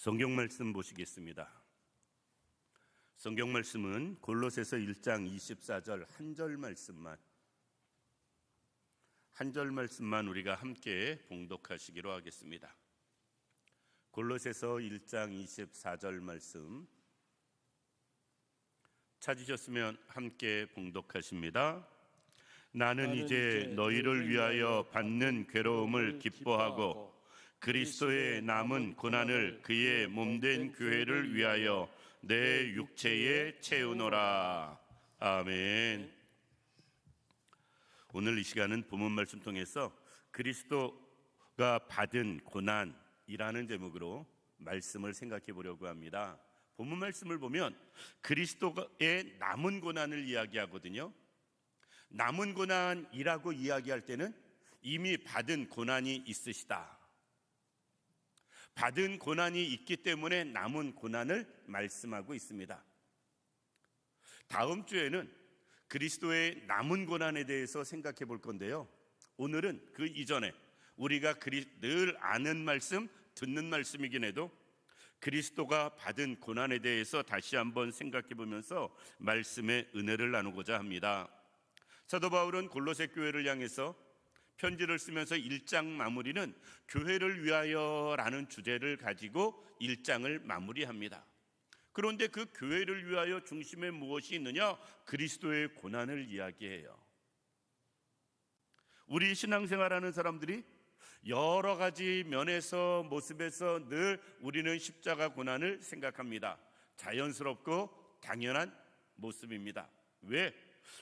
성경 말씀 보시겠습니다. 성경 말씀은 골로새서 1장 24절 한 절 말씀만 우리가 함께 봉독하시기로 하겠습니다. 골로새서 1장 24절 말씀 찾으셨으면 함께 봉독하십니다. 나는 이제 너희를 위하여 받는 괴로움을 기뻐하고 그리스도의 남은 고난을 그의 몸된 교회를 위하여 내 육체에 채우노라. 아멘. 오늘 이 시간은 본문 말씀 통해서 그리스도가 받은 고난이라는 제목으로 말씀을 생각해 보려고 합니다. 본문 말씀을 보면 그리스도의 남은 고난을 이야기하거든요. 남은 고난이라고 이야기할 때는 이미 받은 고난이 있으시다, 받은 고난이 있기 때문에 남은 고난을 말씀하고 있습니다. 다음 주에는 그리스도의 남은 고난에 대해서 생각해 볼 건데요, 오늘은 그 이전에 우리가 늘 아는 말씀, 듣는 말씀이긴 해도 그리스도가 받은 고난에 대해서 다시 한번 생각해 보면서 말씀의 은혜를 나누고자 합니다. 사도 바울은 골로새 교회를 향해서 편지를 쓰면서 1장 마무리는 교회를 위하여라는 주제를 가지고 1장을 마무리합니다. 그런데 그 교회를 위하여 중심에 무엇이 있느냐? 그리스도의 고난을 이야기해요. 우리 신앙생활하는 사람들이 여러 가지 면에서 모습에서 늘 우리는 십자가 고난을 생각합니다. 자연스럽고 당연한 모습입니다. 왜?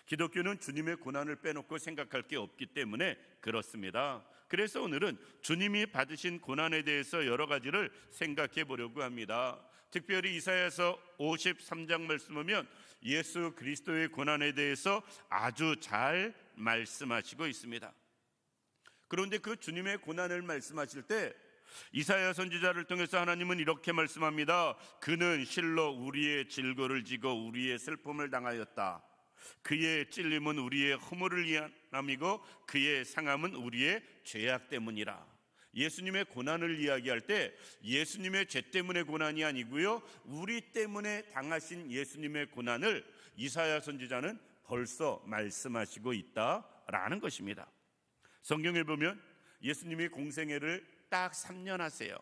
기독교는 주님의 고난을 빼놓고 생각할 게 없기 때문에 그렇습니다. 그래서 오늘은 주님이 받으신 고난에 대해서 여러 가지를 생각해 보려고 합니다. 특별히 이사야서 53장 말씀 보면 예수 그리스도의 고난에 대해서 아주 잘 말씀하시고 있습니다. 그런데 그 주님의 고난을 말씀하실 때 이사야 선지자를 통해서 하나님은 이렇게 말씀합니다. 그는 실로 우리의 질고를 지고 우리의 슬픔을 당하였다. 그의 찔림은 우리의 허물을 위함이고 그의 상함은 우리의 죄악 때문이라. 예수님의 고난을 이야기할 때 예수님의 죄 때문에 고난이 아니고요, 우리 때문에 당하신 예수님의 고난을 이사야 선지자는 벌써 말씀하시고 있다라는 것입니다. 성경에 보면 예수님이 공생애를 딱 3년 하세요.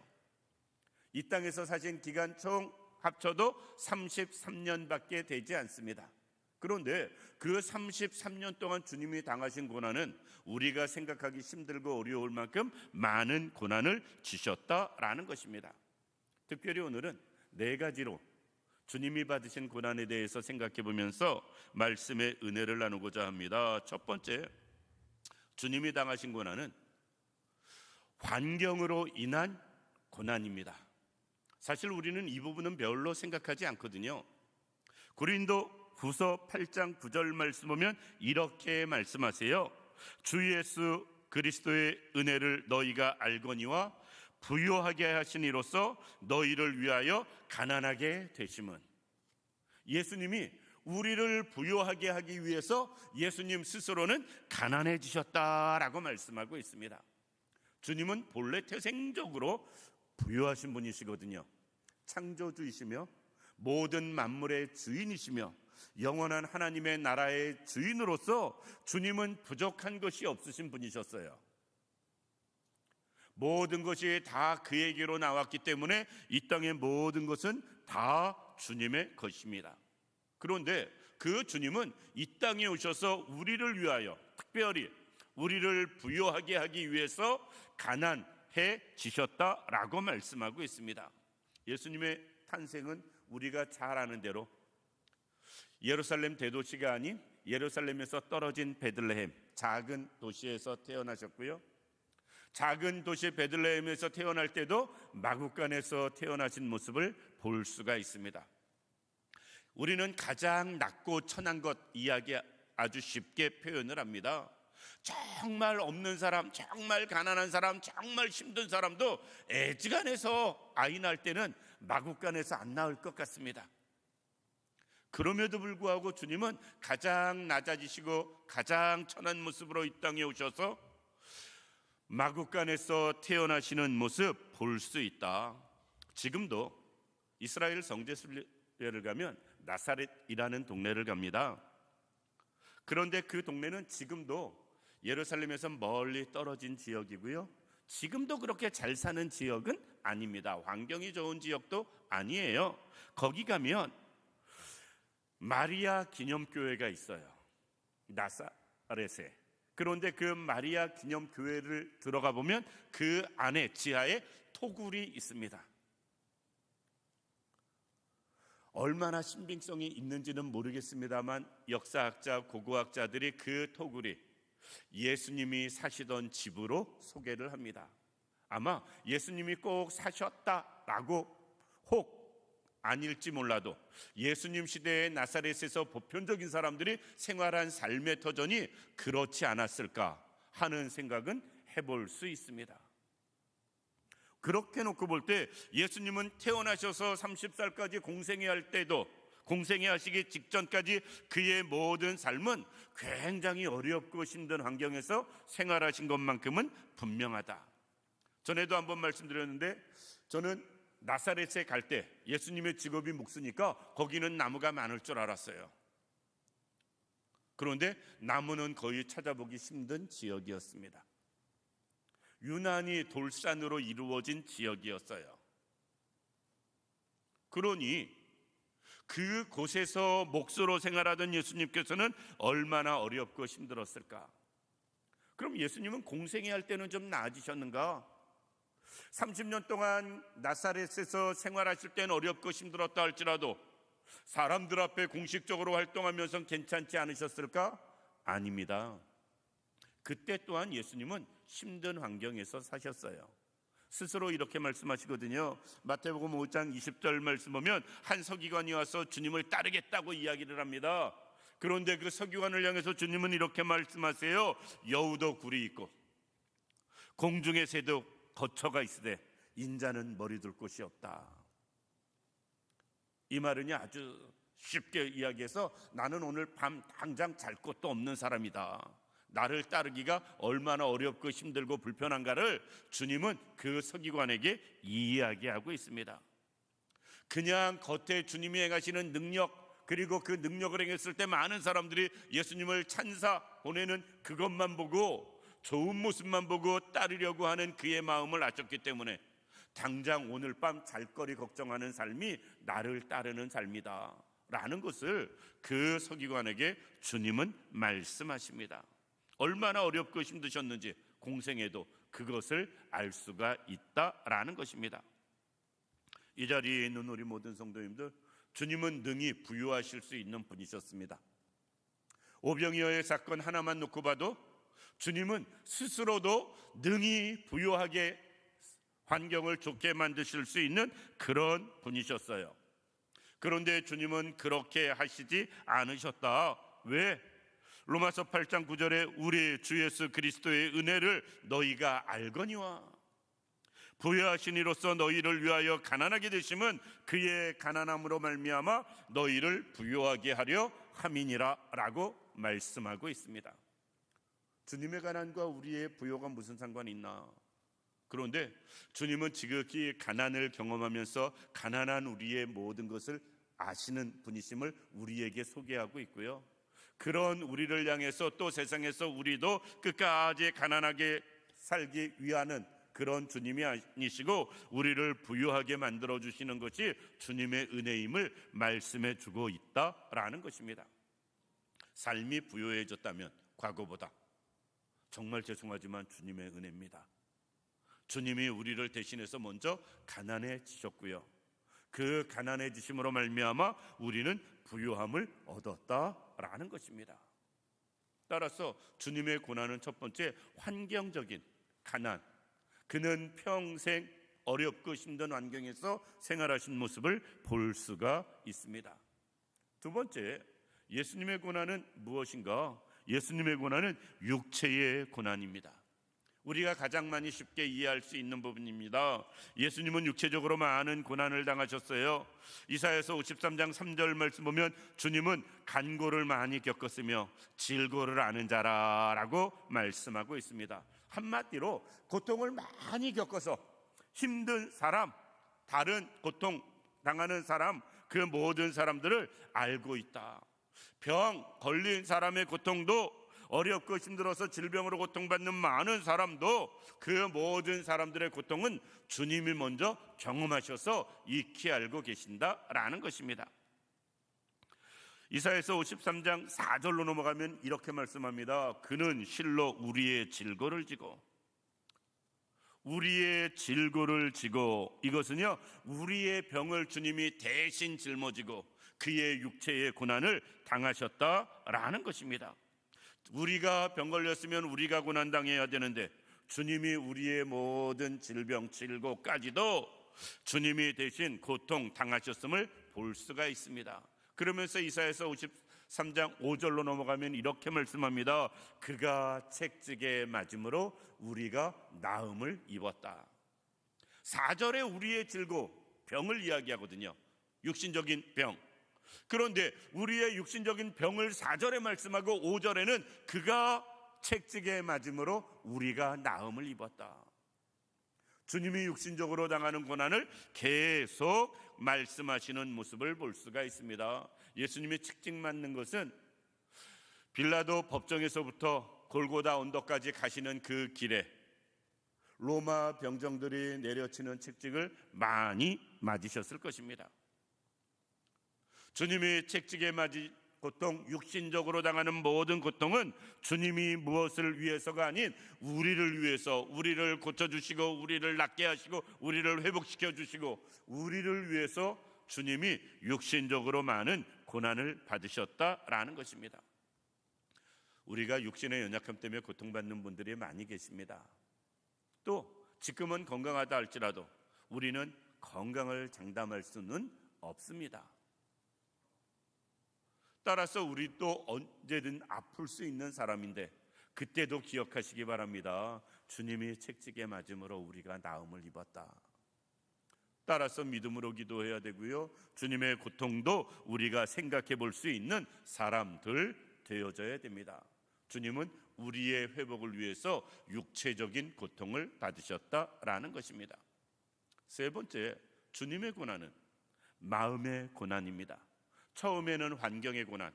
이 땅에서 사신 기간 총 합쳐도 33년밖에 되지 않습니다. 그런데 그 33년 동안 주님이 당하신 고난은 우리가 생각하기 힘들고 어려울 만큼 많은 고난을 지셨다라는 것입니다. 특별히 오늘은 4가지로 주님이 받으신 고난에 대해서 생각해 보면서 말씀의 은혜를 나누고자 합니다. 첫 번째, 주님이 당하신 고난은 환경으로 인한 고난입니다. 사실 우리는 이 부분은 별로 생각하지 않거든요. 고린도 후서 8장 9절 말씀 보면 이렇게 말씀하세요. 주 예수 그리스도의 은혜를 너희가 알거니와 부요하게 하시니로써 너희를 위하여 가난하게 되심은. 예수님이 우리를 부요하게 하기 위해서 예수님 스스로는 가난해지셨다라고 말씀하고 있습니다. 주님은 본래 태생적으로 부요하신 분이시거든요. 창조주이시며 모든 만물의 주인이시며 영원한 하나님의 나라의 주인으로서 주님은 부족한 것이 없으신 분이셨어요. 모든 것이 다 그에게로 나왔기 때문에 이 땅의 모든 것은 다 주님의 것입니다. 그런데 그 주님은 이 땅에 오셔서 우리를 위하여, 특별히 우리를 부요하게 하기 위해서 가난해지셨다라고 말씀하고 있습니다. 예수님의 탄생은 우리가 잘 아는 대로 예루살렘 대도시가 아닌 예루살렘에서 떨어진 베들레헴, 작은 도시에서 태어나셨고요, 작은 도시 베들레헴에서 태어날 때도 마구간에서 태어나신 모습을 볼 수가 있습니다. 우리는 가장 낮고 천한 것 이야기 아주 쉽게 표현을 합니다. 정말 없는 사람, 정말 가난한 사람, 정말 힘든 사람도 애지간해서 아이 낳을 때는 마구간에서 안 낳을 것 같습니다. 그럼에도 불구하고 주님은 가장 낮아지시고 가장 천한 모습으로 이 땅에 오셔서 마구간에서 태어나시는 모습 볼 수 있다. 지금도 이스라엘 성지순례를 가면 나사렛이라는 동네를 갑니다. 그런데 그 동네는 지금도 예루살렘에서 멀리 떨어진 지역이고요, 지금도 그렇게 잘 사는 지역은 아닙니다. 환경이 좋은 지역도 아니에요. 거기 가면 마리아 기념교회가 있어요, 나사렛에. 그런데 그 마리아 기념교회를 들어가 보면 그 안에 지하에 토굴이 있습니다. 얼마나 신빙성이 있는지는 모르겠습니다만 역사학자, 고고학자들이 그 토굴이 예수님이 사시던 집으로 소개를 합니다. 아마 예수님이 꼭 사셨다라고 혹 아닐지 몰라도 예수님 시대의 나사렛에서 보편적인 사람들이 생활한 삶의 터전이 그렇지 않았을까 하는 생각은 해볼 수 있습니다. 그렇게 놓고 볼 때 예수님은 태어나셔서 30살까지 공생애 할 때도, 공생애 하시기 직전까지 그의 모든 삶은 굉장히 어렵고 힘든 환경에서 생활하신 것만큼은 분명하다. 전에도 한번 말씀드렸는데, 저는 나사렛에 갈 때 예수님의 직업이 목수니까 거기는 나무가 많을 줄 알았어요. 그런데 나무는 거의 찾아보기 힘든 지역이었습니다. 유난히 돌산으로 이루어진 지역이었어요. 그러니 그곳에서 목수로 생활하던 예수님께서는 얼마나 어렵고 힘들었을까? 그럼 예수님은 공생애 할 때는 좀 나아지셨는가? 30년 동안 나사렛에서 생활하실 때는 어렵고 힘들었다 할지라도 사람들 앞에 공식적으로 활동하면서 괜찮지 않으셨을까? 아닙니다. 그때 또한 예수님은 힘든 환경에서 사셨어요. 스스로 이렇게 말씀하시거든요. 마태복음 5장 20절 말씀 보면 한 서기관이 와서 주님을 따르겠다고 이야기를 합니다. 그런데 그 서기관을 향해서 주님은 이렇게 말씀하세요. 여우도 굴이 있고 공중의 새도 거처가 있으되 인자는 머리 둘 곳이 없다. 이 말은 아주 쉽게 이야기해서 나는 오늘 밤 당장 잘 곳도 없는 사람이다. 나를 따르기가 얼마나 어렵고 힘들고 불편한가를 주님은 그 서기관에게 이야기하고 있습니다. 그냥 겉에 주님이 행하시는 능력, 그리고 그 능력을 행했을 때 많은 사람들이 예수님을 찬사 보내는 그것만 보고, 좋은 모습만 보고 따르려고 하는 그의 마음을 아셨기 때문에 당장 오늘 밤 잘거리 걱정하는 삶이 나를 따르는 삶이다 라는 것을 그 서기관에게 주님은 말씀하십니다. 얼마나 어렵고 힘드셨는지 공생에도 그것을 알 수가 있다라는 것입니다. 이 자리에 있는 우리 모든 성도님들, 주님은 능히 부유하실 수 있는 분이셨습니다. 오병이어의 사건 하나만 놓고 봐도 주님은 스스로도 능히 부유하게 환경을 좋게 만드실 수 있는 그런 분이셨어요. 그런데 주님은 그렇게 하시지 않으셨다. 왜? 로마서 8장 9절에 우리 주 예수 그리스도의 은혜를 너희가 알거니와 부유하신 이로써 너희를 위하여 가난하게 되심은 그의 가난함으로 말미암아 너희를 부유하게 하려 함이니라 라고 말씀하고 있습니다. 주님의 가난과 우리의 부유가 무슨 상관이 있나? 그런데 주님은 지극히 가난을 경험하면서 가난한 우리의 모든 것을 아시는 분이심을 우리에게 소개하고 있고요, 그런 우리를 향해서 또 세상에서 우리도 끝까지 가난하게 살기 위하는 그런 주님이 아니시고 우리를 부유하게 만들어주시는 것이 주님의 은혜임을 말씀해 주고 있다라는 것입니다. 삶이 부유해졌다면 과거보다 정말 죄송하지만 주님의 은혜입니다. 주님이 우리를 대신해서 먼저 가난해지셨고요, 그 가난해지심으로 말미암아 우리는 부유함을 얻었다라는 것입니다. 따라서 주님의 고난은 첫 번째 환경적인 가난, 그는 평생 어렵고 힘든 환경에서 생활하신 모습을 볼 수가 있습니다. 두 번째, 예수님의 고난은 무엇인가? 예수님의 고난은 육체의 고난입니다. 우리가 가장 많이 쉽게 이해할 수 있는 부분입니다. 예수님은 육체적으로 많은 고난을 당하셨어요. 이사야서 53장 3절 말씀 보면 주님은 간고를 많이 겪었으며 질고를 아는 자라라고 말씀하고 있습니다. 한마디로 고통을 많이 겪어서 힘든 사람, 다른 고통 당하는 사람, 그 모든 사람들을 알고 있다. 병 걸린 사람의 고통도, 어렵고 힘들어서 질병으로 고통받는 많은 사람도, 그 모든 사람들의 고통은 주님이 먼저 경험하셔서 익히 알고 계신다라는 것입니다. 이사야서 53장 4절로 넘어가면 이렇게 말씀합니다. 그는 실로 우리의 질고를 지고, 우리의 질고를 지고, 이것은요 우리의 병을 주님이 대신 짊어지고 그의 육체의 고난을 당하셨다라는 것입니다. 우리가 병 걸렸으면 우리가 고난 당해야 되는데, 주님이 우리의 모든 질병 질고까지도 주님이 대신 고통 당하셨음을 볼 수가 있습니다. 그러면서 이사야서 53장 5절로 넘어가면 이렇게 말씀합니다. 그가 채찍에 맞음으로 우리가 나음을 입었다. 4절에 우리의 질고, 병을 이야기하거든요. 육신적인 병. 그런데 우리의 육신적인 병을 4절에 말씀하고 5절에는 그가 채찍에 맞음으로 우리가 나음을 입었다. 주님이 육신적으로 당하는 고난을 계속 말씀하시는 모습을 볼 수가 있습니다. 예수님이 채찍 맞는 것은 빌라도 법정에서부터 골고다 언덕까지 가시는 그 길에 로마 병정들이 내려치는 채찍을 많이 맞으셨을 것입니다. 주님이 채찍에 맞은 고통, 육신적으로 당하는 모든 고통은 주님이 무엇을 위해서가 아닌 우리를 위해서, 우리를 고쳐주시고 우리를 낫게 하시고 우리를 회복시켜 주시고 우리를 위해서 주님이 육신적으로 많은 고난을 받으셨다라는 것입니다. 우리가 육신의 연약함 때문에 고통받는 분들이 많이 계십니다. 또 지금은 건강하다 할지라도 우리는 건강을 장담할 수는 없습니다. 따라서 우리도 언제든 아플 수 있는 사람인데, 그때도 기억하시기 바랍니다. 주님이 채찍에 맞음으로 우리가 나음을 입었다. 따라서 믿음으로 기도해야 되고요, 주님의 고통도 우리가 생각해 볼 수 있는 사람들 되어져야 됩니다. 주님은 우리의 회복을 위해서 육체적인 고통을 받으셨다라는 것입니다. 세 번째, 주님의 고난은 마음의 고난입니다. 처음에는 환경의 고난,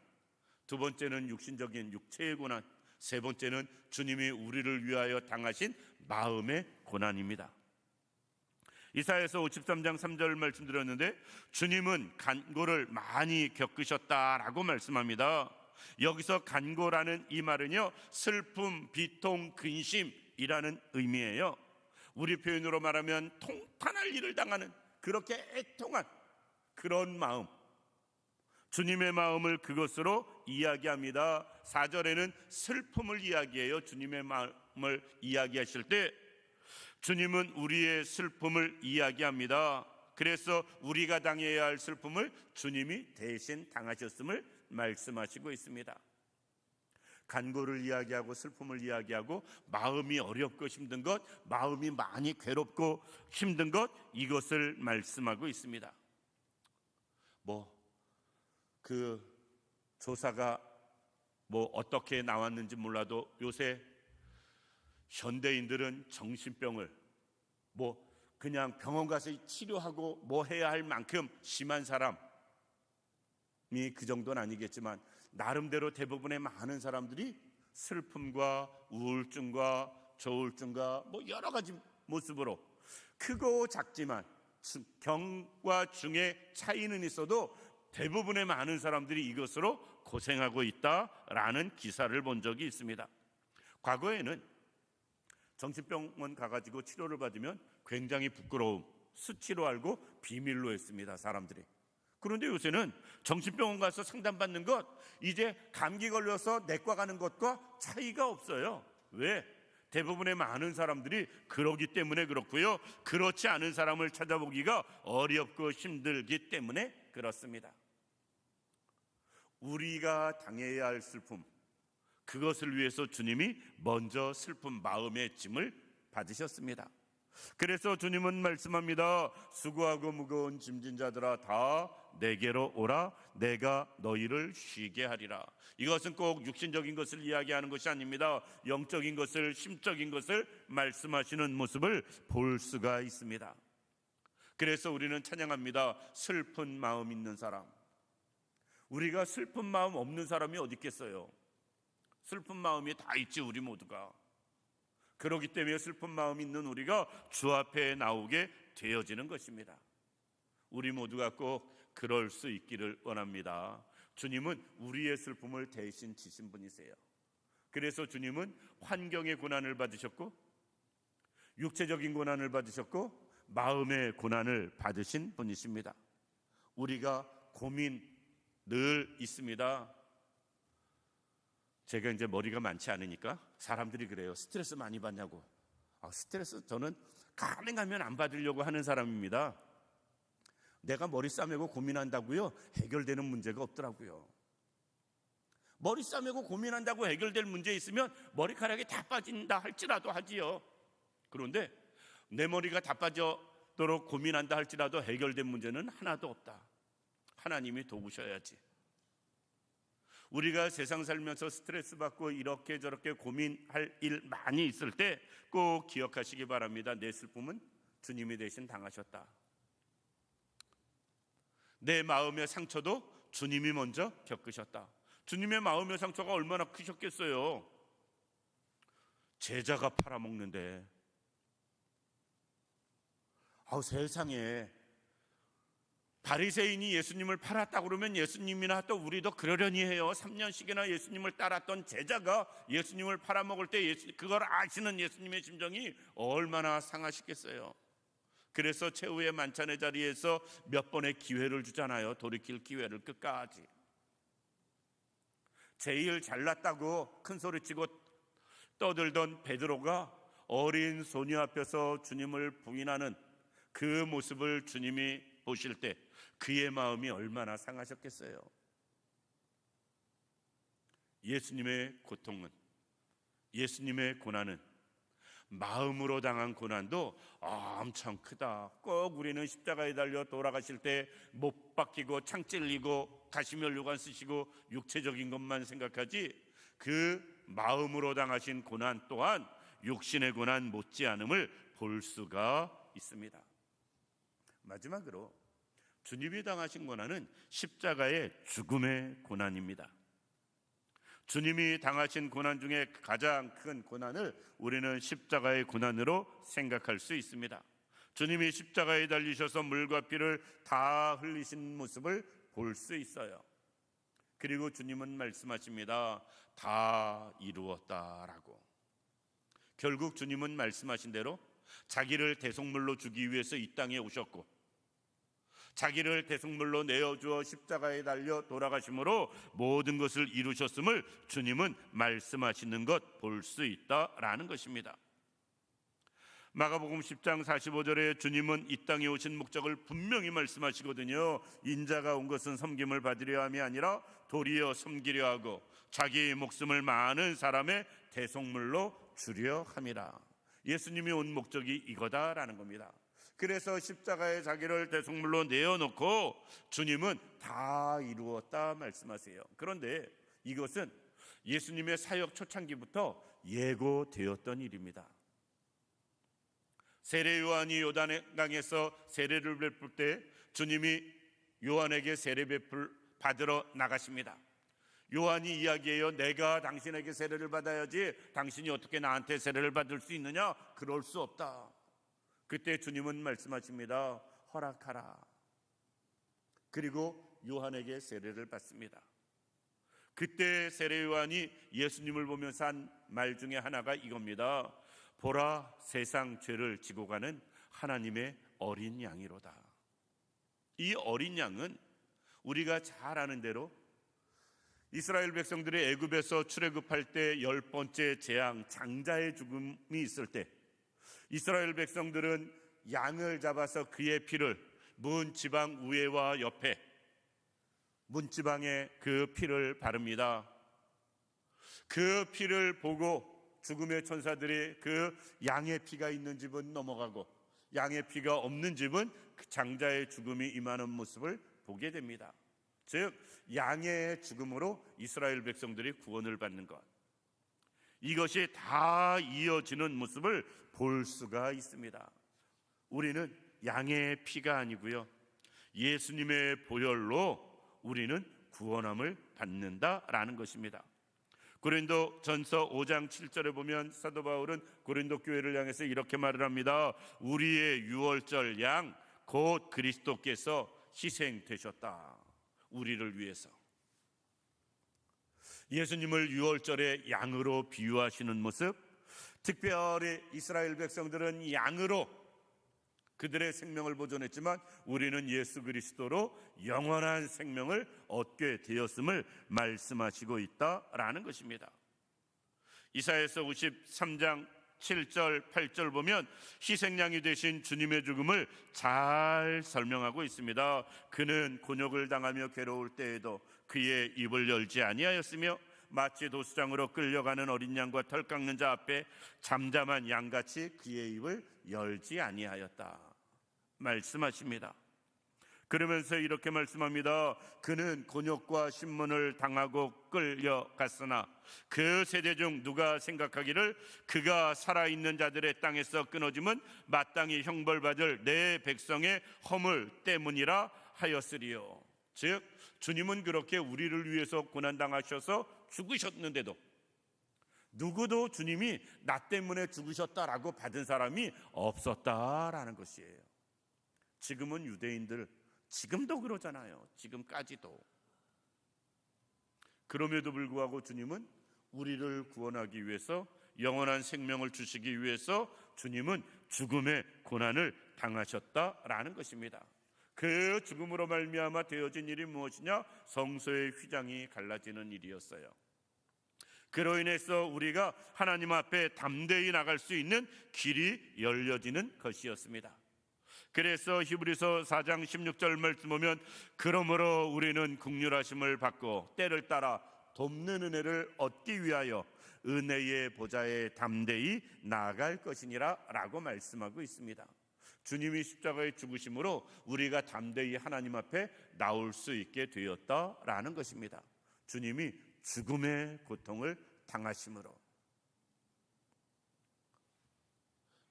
두 번째는 육신적인 육체의 고난, 세 번째는 주님이 우리를 위하여 당하신 마음의 고난입니다. 이사야서 53장 3절 말씀드렸는데, 주님은 간고를 많이 겪으셨다라고 말씀합니다. 여기서 간고라는 이 말은요, 슬픔, 비통, 근심이라는 의미예요. 우리 표현으로 말하면 통탄할 일을 당하는, 그렇게 애통한 그런 마음, 주님의 마음을 그것으로 이야기합니다. 4절에는 슬픔을 이야기해요. 주님의 마음을 이야기하실 때 주님은 우리의 슬픔을 이야기합니다. 그래서 우리가 당해야 할 슬픔을 주님이 대신 당하셨음을 말씀하시고 있습니다. 간고를 이야기하고 슬픔을 이야기하고 마음이 어렵고 힘든 것, 마음이 많이 괴롭고 힘든 것, 이것을 말씀하고 있습니다. 그 조사가 어떻게 나왔는지 몰라도 요새 현대인들은 정신병을 그냥 병원 가서 치료하고 해야 할 만큼 심한 사람이 그 정도는 아니겠지만, 나름대로 대부분의 많은 사람들이 슬픔과 우울증과 조울증과 여러 가지 모습으로 크고 작지만 경과 중의 차이는 있어도 대부분의 많은 사람들이 이것으로 고생하고 있다라는 기사를 본 적이 있습니다. 과거에는 정신병원 가가지고 치료를 받으면 굉장히 부끄러움, 수치로 알고 비밀로 했습니다, 사람들이. 그런데 요새는 정신병원 가서 상담받는 것, 이제 감기 걸려서 내과 가는 것과 차이가 없어요. 왜? 대부분의 많은 사람들이 그러기 때문에 그렇고요, 그렇지 않은 사람을 찾아보기가 어렵고 힘들기 때문에 그렇습니다. 우리가 당해야 할 슬픔, 그것을 위해서 주님이 먼저 슬픈 마음의 짐을 받으셨습니다. 그래서 주님은 말씀합니다. 수고하고 무거운 짐진 자들아 다 내게로 오라, 내가 너희를 쉬게 하리라. 이것은 꼭 육신적인 것을 이야기하는 것이 아닙니다. 영적인 것을, 심적인 것을 말씀하시는 모습을 볼 수가 있습니다. 그래서 우리는 찬양합니다. 슬픈 마음 있는 사람. 우리가 슬픈 마음 없는 사람이 어디 있겠어요? 슬픈 마음이 다 있지, 우리 모두가. 그렇기 때문에 슬픈 마음 있는 우리가 주 앞에 나오게 되어지는 것입니다. 우리 모두가 꼭 그럴 수 있기를 원합니다. 주님은 우리의 슬픔을 대신 지신 분이세요. 그래서 주님은 환경의 고난을 받으셨고, 육체적인 고난을 받으셨고, 마음의 고난을 받으신 분이십니다. 우리가 고민 늘 있습니다. 제가 이제 머리가 많지 않으니까 사람들이 그래요. 스트레스 많이 받냐고. 스트레스 저는 가능하면 안 받으려고 하는 사람입니다. 내가 머리 싸매고 고민한다고요? 해결되는 문제가 없더라고요. 머리 싸매고 고민한다고 해결될 문제 있으면 머리카락이 다 빠진다 할지라도 하지요. 그런데 내 머리가 다 빠져도록 고민한다 할지라도 해결된 문제는 하나도 없다. 하나님이 도우셔야지. 우리가 세상 살면서 스트레스 받고 이렇게 저렇게 고민할 일 많이 있을 때 꼭 기억하시기 바랍니다. 내 슬픔은 주님이 대신 당하셨다. 내 마음의 상처도 주님이 먼저 겪으셨다. 주님의 마음의 상처가 얼마나 크셨겠어요. 제자가 팔아먹는데, 세상에 바리새인이 예수님을 팔았다 그러면 예수님이나 또 우리도 그러려니 해요. 3년씩이나 예수님을 따랐던 제자가 예수님을 팔아먹을 때 그걸 아시는 예수님의 심정이 얼마나 상하시겠어요. 그래서 최후의 만찬의 자리에서 몇 번의 기회를 주잖아요. 돌이킬 기회를 끝까지. 제일 잘났다고 큰소리치고 떠들던 베드로가 어린 소녀 앞에서 주님을 부인하는 그 모습을 주님이 보실 때 그의 마음이 얼마나 상하셨겠어요. 예수님의 고통은, 예수님의 고난은, 마음으로 당한 고난도 엄청 크다. 꼭 우리는 십자가에 달려 돌아가실 때 못 박히고 창 찔리고 가시면류관 쓰시고 육체적인 것만 생각하지, 그 마음으로 당하신 고난 또한 육신의 고난 못지않음을 볼 수가 있습니다. 마지막으로 주님이 당하신 고난은 십자가의 죽음의 고난입니다. 주님이 당하신 고난 중에 가장 큰 고난을 우리는 십자가의 고난으로 생각할 수 있습니다. 주님이 십자가에 달리셔서 물과 피를 다 흘리신 모습을 볼 수 있어요. 그리고 주님은 말씀하십니다. 다 이루었다라고. 결국 주님은 말씀하신 대로 자기를 대속물로 주기 위해서 이 땅에 오셨고, 자기를 대속물로 내어주어 십자가에 달려 돌아가심으로 모든 것을 이루셨음을 주님은 말씀하시는 것 볼 수 있다라는 것입니다. 마가복음 10장 45절에 주님은 이 땅에 오신 목적을 분명히 말씀하시거든요. 인자가 온 것은 섬김을 받으려 함이 아니라 도리어 섬기려 하고 자기의 목숨을 많은 사람의 대속물로 주려 함이라. 예수님이 온 목적이 이거다라는 겁니다. 그래서 십자가에 자기를 대속물로 내어놓고 주님은 다 이루었다 말씀하세요. 그런데 이것은 예수님의 사역 초창기부터 예고되었던 일입니다. 세례 요한이 요단강에서 세례를 베풀 때 주님이 요한에게 세례 받으러 나가십니다. 요한이 이야기해요. 내가 당신에게 세례를 받아야지 당신이 어떻게 나한테 세례를 받을 수 있느냐? 그럴 수 없다. 그때 주님은 말씀하십니다. 허락하라. 그리고 요한에게 세례를 받습니다. 그때 세례 요한이 예수님을 보면서 한 말 중에 하나가 이겁니다. 보라, 세상 죄를 지고 가는 하나님의 어린 양이로다. 이 어린 양은 우리가 잘 아는 대로 이스라엘 백성들이 애굽에서 출애굽할 때 10번째 재앙 장자의 죽음이 있을 때 이스라엘 백성들은 양을 잡아서 그의 피를 문 지방 우회와 옆에 문지방에 그 피를 바릅니다. 그 피를 보고 죽음의 천사들이 그 양의 피가 있는 집은 넘어가고 양의 피가 없는 집은 그 장자의 죽음이 임하는 모습을 보게 됩니다. 즉 양의 죽음으로 이스라엘 백성들이 구원을 받는 것, 이것이 다 이어지는 모습을 볼 수가 있습니다. 우리는 양의 피가 아니고요, 예수님의 보혈로 우리는 구원함을 받는다라는 것입니다. 고린도전서 5장 7절에 보면 사도 바울은 고린도 교회를 향해서 이렇게 말을 합니다. 우리의 유월절 양 곧 그리스도께서 희생되셨다. 우리를 위해서. 예수님을 유월절의 양으로 비유하시는 모습, 특별히 이스라엘 백성들은 양으로 그들의 생명을 보존했지만 우리는 예수 그리스도로 영원한 생명을 얻게 되었음을 말씀하시고 있다라는 것입니다. 이사야서 53장 7절 8절 보면 희생양이 되신 주님의 죽음을 잘 설명하고 있습니다. 그는 곤욕을 당하며 괴로울 때에도 그의 입을 열지 아니하였으며 마치 도수장으로 끌려가는 어린 양과 털 깎는 자 앞에 잠잠한 양같이 그의 입을 열지 아니하였다 말씀하십니다. 그러면서 이렇게 말씀합니다. 그는 곤욕과 신문을 당하고 끌려갔으나 그 세대 중 누가 생각하기를 그가 살아있는 자들의 땅에서 끊어짐은 마땅히 형벌받을 내 백성의 허물 때문이라 하였으리요. 즉 주님은 그렇게 우리를 위해서 고난당하셔서 죽으셨는데도 누구도 주님이 나 때문에 죽으셨다라고 받은 사람이 없었다라는 것이에요. 지금은 유대인들 지금도 그러잖아요. 지금까지도. 그럼에도 불구하고 주님은 우리를 구원하기 위해서, 영원한 생명을 주시기 위해서 주님은 죽음의 고난을 당하셨다라는 것입니다. 그 죽음으로 말미암아 되어진 일이 무엇이냐? 성소의 휘장이 갈라지는 일이었어요. 그로 인해서 우리가 하나님 앞에 담대히 나갈 수 있는 길이 열려지는 것이었습니다. 그래서 히브리서 4장 16절 말씀 보면 그러므로 우리는 긍휼하심을 받고 때를 따라 돕는 은혜를 얻기 위하여 은혜의 보좌에 담대히 나아갈 것이니라 라고 말씀하고 있습니다. 주님이 십자가에 죽으심으로 우리가 담대히 하나님 앞에 나올 수 있게 되었다라는 것입니다. 주님이 죽음의 고통을 당하심으로.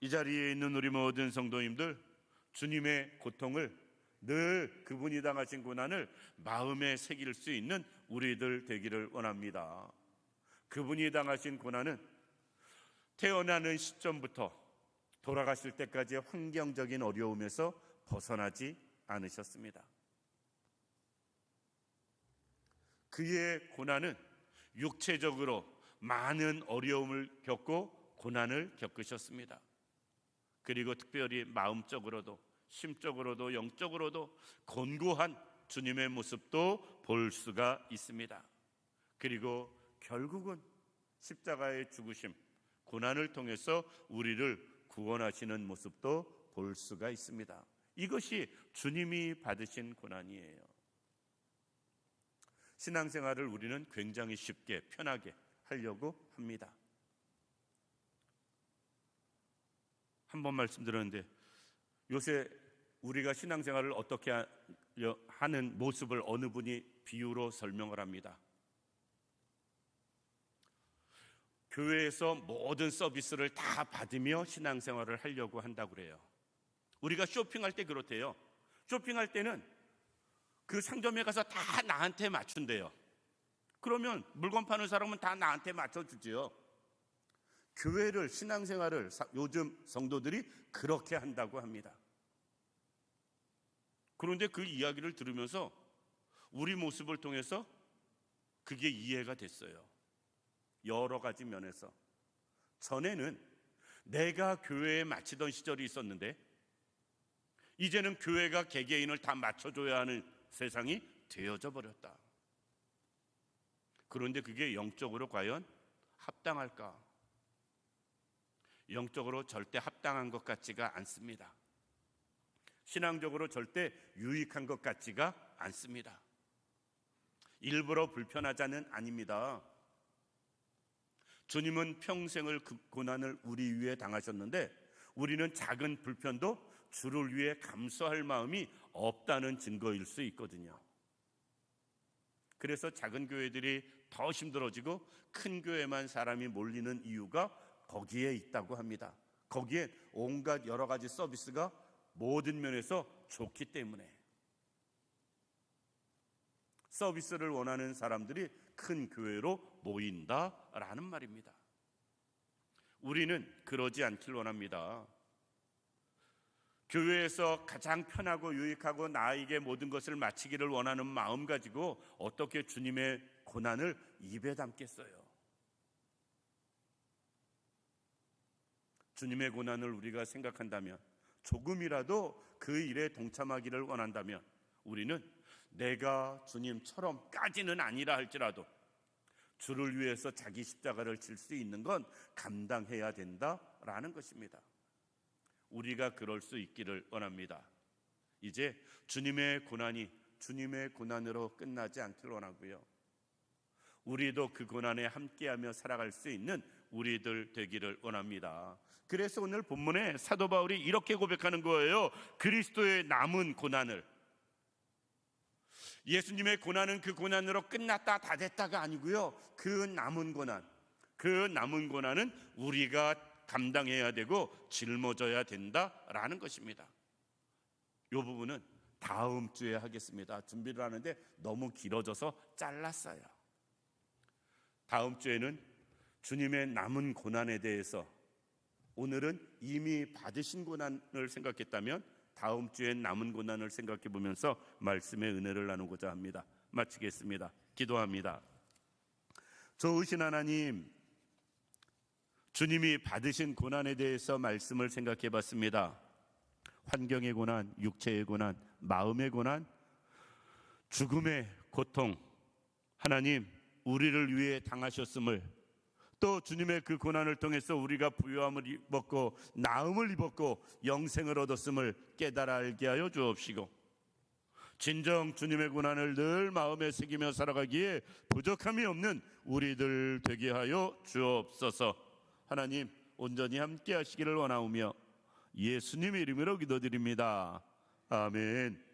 이 자리에 있는 우리 모든 성도님들, 주님의 고통을, 늘 그분이 당하신 고난을 마음에 새길 수 있는 우리들 되기를 원합니다. 그분이 당하신 고난은 태어나는 시점부터 돌아가실 때까지의 환경적인 어려움에서 벗어나지 않으셨습니다. 그의 고난은 육체적으로 많은 어려움을 겪고 고난을 겪으셨습니다. 그리고 특별히 마음적으로도, 심적으로도, 영적으로도 곤고한 주님의 모습도 볼 수가 있습니다. 그리고 결국은 십자가의 죽으심, 고난을 통해서 우리를 구원하시는 모습도 볼 수가 있습니다. 이것이 주님이 받으신 고난이에요. 신앙생활을 우리는 굉장히 쉽게, 편하게 하려고 합니다. 한 번 말씀드렸는데 요새 우리가 신앙생활을 어떻게 하는 모습을 어느 분이 비유로 설명을 합니다. 교회에서 모든 서비스를 다 받으며 신앙생활을 하려고 한다고 그래요. 우리가 쇼핑할 때 그렇대요. 쇼핑할 때는 그 상점에 가서 다 나한테 맞춘대요. 그러면 물건 파는 사람은 다 나한테 맞춰주지요. 교회를, 신앙생활을 요즘 성도들이 그렇게 한다고 합니다. 그런데 그 이야기를 들으면서 우리 모습을 통해서 그게 이해가 됐어요. 여러 가지 면에서. 전에는 내가 교회에 맞추던 시절이 있었는데 이제는 교회가 개개인을 다 맞춰줘야 하는 세상이 되어져 버렸다. 그런데 그게 영적으로 과연 합당할까? 영적으로 절대 합당한 것 같지가 않습니다. 신앙적으로 절대 유익한 것 같지가 않습니다. 일부러 불편하자는 아닙니다. 주님은 평생을 그 고난을 우리 위해 당하셨는데 우리는 작은 불편도 주를 위해 감수할 마음이 없다는 증거일 수 있거든요. 그래서 작은 교회들이 더 힘들어지고 큰 교회만 사람이 몰리는 이유가 거기에 있다고 합니다. 거기에 온갖 여러 가지 서비스가 모든 면에서 좋기 때문에 서비스를 원하는 사람들이 큰 교회로 모인다라는 말입니다. 우리는 그러지 않길 원합니다. 교회에서 가장 편하고 유익하고 나에게 모든 것을 마치기를 원하는 마음 가지고 어떻게 주님의 고난을 입에 담겠어요? 주님의 고난을 우리가 생각한다면, 조금이라도 그 일에 동참하기를 원한다면, 우리는 내가 주님처럼까지는 아니라 할지라도 주를 위해서 자기 십자가를 질 수 있는 건 감당해야 된다라는 것입니다. 우리가 그럴 수 있기를 원합니다. 이제 주님의 고난이 주님의 고난으로 끝나지 않기를 원하고요, 우리도 그 고난에 함께하며 살아갈 수 있는 우리들 되기를 원합니다. 그래서 오늘 본문에 사도 바울이 이렇게 고백하는 거예요. 그리스도의 남은 고난을, 예수님의 고난은 그 고난으로 끝났다 다 됐다가 아니고요, 그 남은 고난은 우리가 감당해야 되고 짊어져야 된다라는 것입니다. 이 부분은 다음 주에 하겠습니다. 준비를 하는데 너무 길어져서 잘랐어요. 다음 주에는 주님의 남은 고난에 대해서, 오늘은 이미 받으신 고난을 생각했다면 다음 주엔 남은 고난을 생각해 보면서 말씀의 은혜를 나누고자 합니다. 마치겠습니다. 기도합니다. 좋으신 하나님, 주님이 받으신 고난에 대해서 말씀을 생각해 봤습니다. 환경의 고난, 육체의 고난, 마음의 고난, 죽음의 고통, 하나님 우리를 위해 당하셨음을, 또 주님의 그 고난을 통해서 우리가 부요함을 입었고 나음을 입었고 영생을 얻었음을 깨달아 알게 하여 주옵시고, 진정 주님의 고난을 늘 마음에 새기며 살아가기에 부족함이 없는 우리들 되게 하여 주옵소서. 하나님 온전히 함께 하시기를 원하오며 예수님의 이름으로 기도드립니다. 아멘.